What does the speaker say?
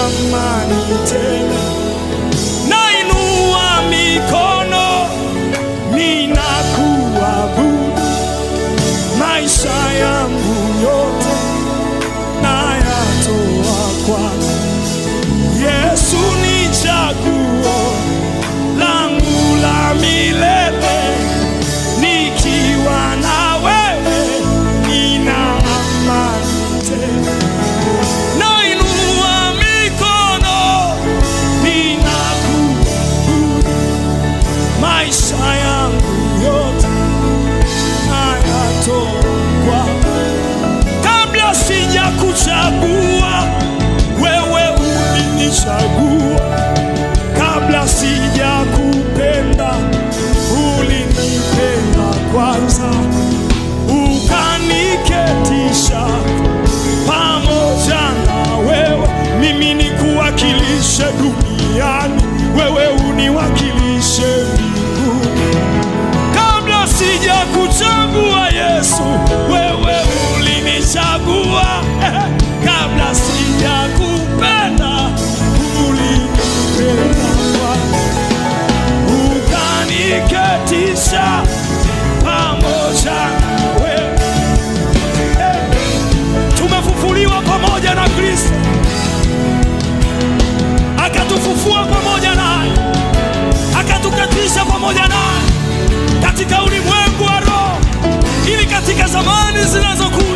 amani tele. Nainua mikono ninakuabudu, maisha yangu yote nayatoa kwako. Yesu ni chaguo langu la milele, nikiwa na wewe nina amani tele. Nainua mikono ninakuabudu, maisha yangu yote nayatoa kwako. Kabla sijakuchagua wewe ulinichagua, kabla sijakupenda ulinipenda kwanza, ukaniketisha pamoja na wewe, mimi nikuwakilishe duniani, wewe uniwakilishe mbinguni. Kabla sijakuchagua Yesu, wewe ulinichagua, kabla sijakupenda ulinipenda kwanza, ukaniketisha pamoja na wewe. Tumefufuliwa pamoja na Kristo, akatufufua pamoja naye, akatuketisha pamoja naye katika ulimwengu wa roho, ili katika zamani zinazokuja